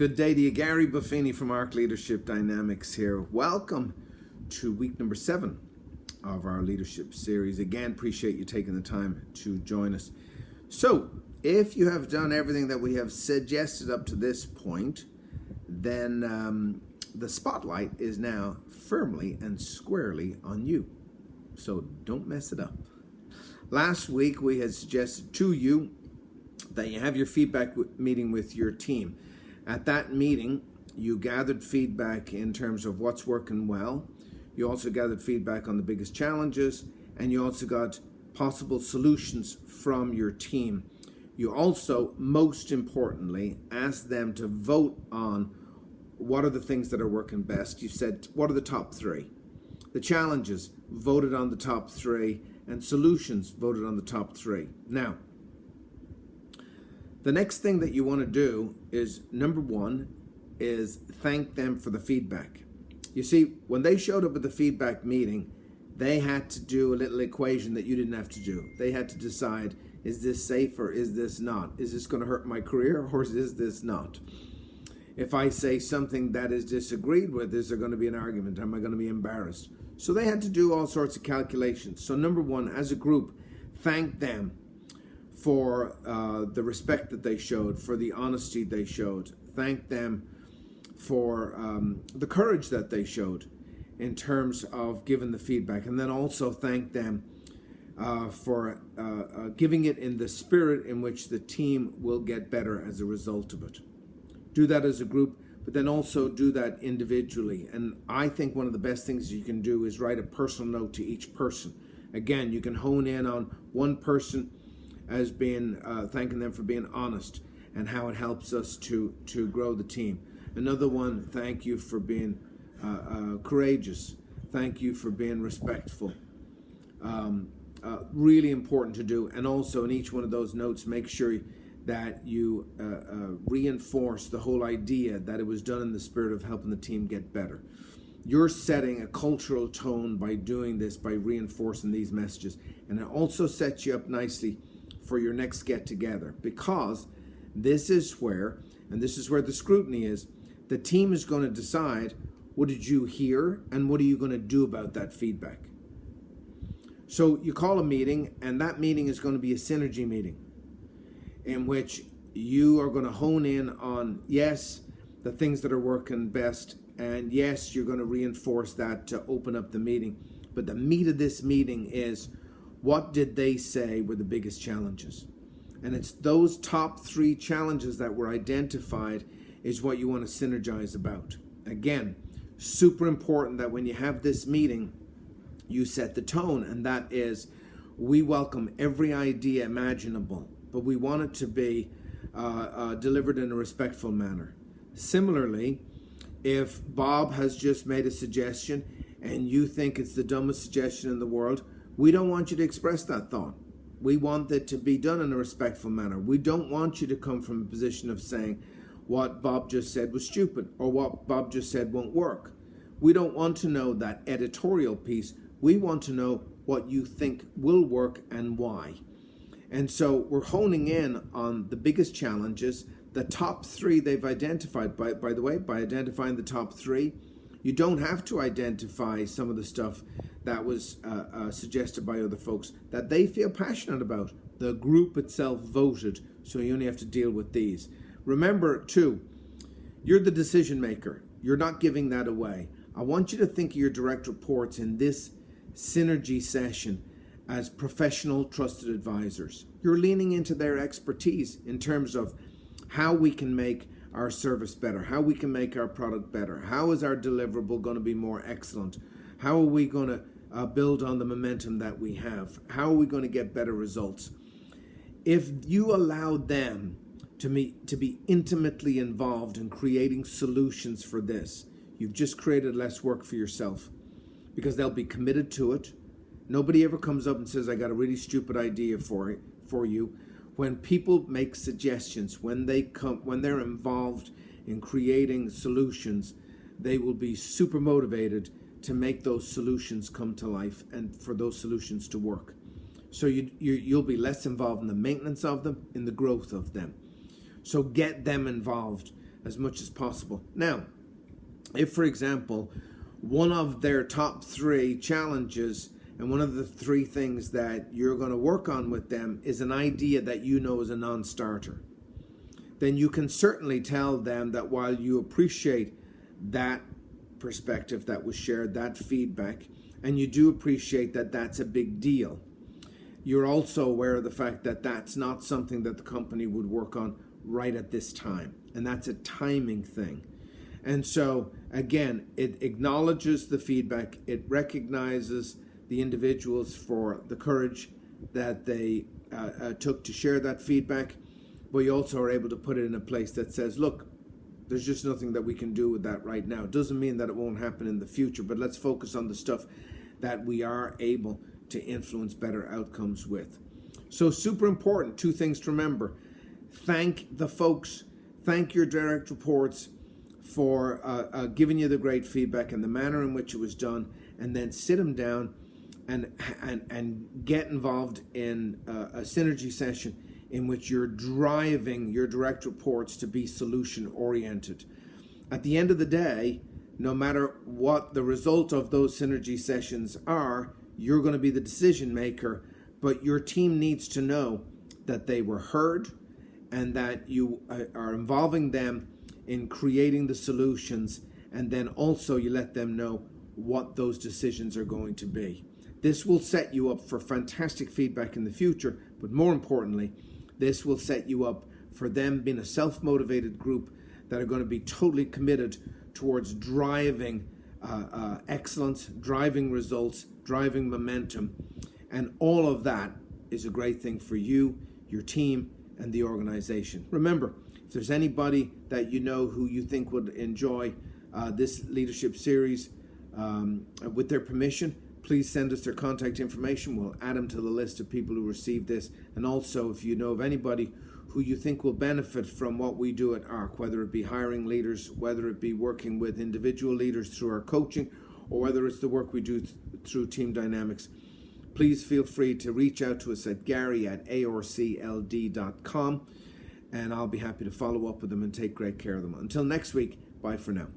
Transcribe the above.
Good day to you, Gary Buffini from ARC Leadership Dynamics here. Welcome to week number 7 of our leadership series. Again, appreciate you taking the time to join us. So, if you have done everything that we have suggested up to this point, then the spotlight is now firmly and squarely on you. So don't mess it up. Last week we had suggested to you that you have your feedback meeting with your team. At that meeting, you gathered feedback in terms of what's working well. You also gathered feedback on the biggest challenges, and you also got possible solutions from your team. You also, most importantly, asked them to vote on what are the things that are working best. You said, what are the top 3? The challenges, voted on the top 3, and solutions, voted on the top 3. Now, the next thing that you want to do is, number 1, is thank them for the feedback. You see, when they showed up at the feedback meeting, they had to do a little equation that you didn't have to do. They had to decide, is this safe or is this not? Is this going to hurt my career or is this not? If I say something that is disagreed with, is there going to be an argument? Am I going to be embarrassed? So they had to do all sorts of calculations. So number 1, as a group, thank them for the respect that they showed, for the honesty they showed. Thank them for the courage that they showed in terms of giving the feedback. And then also thank them for giving it in the spirit in which the team will get better as a result of it. Do that as a group, but then also do that individually. And I think one of the best things you can do is write a personal note to each person. Again, you can hone in on one person as being thanking them for being honest and how it helps us to grow the team. Another one, thank you for being courageous. Thank you for being respectful. Really important to do. And also in each one of those notes, make sure that you reinforce the whole idea that it was done in the spirit of helping the team get better. You're setting a cultural tone by doing this, by reinforcing these messages. And it also sets you up nicely for your next get together, because this is where the scrutiny is. The team is going to decide, what did you hear and what are you going to do about that feedback? So you call a meeting, and that meeting is going to be a synergy meeting in which you are going to hone in on, yes, the things that are working best, and yes, you're going to reinforce that to open up the meeting. But the meat of this meeting is, what did they say were the biggest challenges? And it's those top 3 challenges that were identified is what you want to synergize about. Again, super important that when you have this meeting, you set the tone, and that is, we welcome every idea imaginable, but we want it to be delivered in a respectful manner. Similarly, if Bob has just made a suggestion and you think it's the dumbest suggestion in the world, we don't want you to express that thought. We want it to be done in a respectful manner. We don't want you to come from a position of saying what Bob just said was stupid or what Bob just said won't work. We don't want to know that editorial piece. We want to know what you think will work and why. And so we're honing in on the biggest challenges, the top 3 they've identified. By the way, by identifying the top 3, you don't have to identify some of the stuff that was suggested by other folks that they feel passionate about. The group itself voted, so you only have to deal with these. Remember, too, you're the decision maker. You're not giving that away. I want you to think of your direct reports in this synergy session as professional, trusted advisors. You're leaning into their expertise in terms of how we can make our service better, how we can make our product better, how is our deliverable going to be more excellent, how are we going to build on the momentum that we have, how are we going to get better results. If you allow them to be intimately involved in creating solutions for this, you've just created less work for yourself, because they'll be committed to it. Nobody ever comes up and says, I got a really stupid idea for you. When people make suggestions, when they're involved in creating solutions, they will be super motivated to make those solutions come to life and for those solutions to work. So you'll be less involved in the maintenance of them, in the growth of them. So get them involved. as much as possible. Now, if, for example, one of their top 3 challenges and one of the 3 things that you're going to work on with them is an idea that you know is a non-starter, then you can certainly tell them that while you appreciate that perspective that was shared, that feedback, and you do appreciate that that's a big deal, you're also aware of the fact that that's not something that the company would work on right at this time. And that's a timing thing. And so, again, it acknowledges the feedback. It recognizes the individuals for the courage that they took to share that feedback. But you also are able to put it in a place that says, look, there's just nothing that we can do with that right now. It doesn't mean that it won't happen in the future, but let's focus on the stuff that we are able to influence better outcomes with. So super important, 2 things to remember. Thank the folks, thank your direct reports for giving you the great feedback and the manner in which it was done, and then sit them down and get involved in a synergy session in which you're driving your direct reports to be solution oriented. At the end of the day, no matter what the result of those synergy sessions are, you're going to be the decision maker, but your team needs to know that they were heard and that you are involving them in creating the solutions, and then also you let them know what those decisions are going to be. This will set you up for fantastic feedback in the future, but more importantly, this will set you up for them being a self-motivated group that are going to be totally committed towards driving excellence, driving results, driving momentum, and all of that is a great thing for you, your team, and the organization. Remember, if there's anybody that you know who you think would enjoy this leadership series, with their permission, please send us their contact information. We'll add them to the list of people who receive this. And also, if you know of anybody who you think will benefit from what we do at ARC, whether it be hiring leaders, whether it be working with individual leaders through our coaching, or whether it's the work we do through Team Dynamics, please feel free to reach out to us at gary@arcld.com, and I'll be happy to follow up with them and take great care of them. Until next week, bye for now.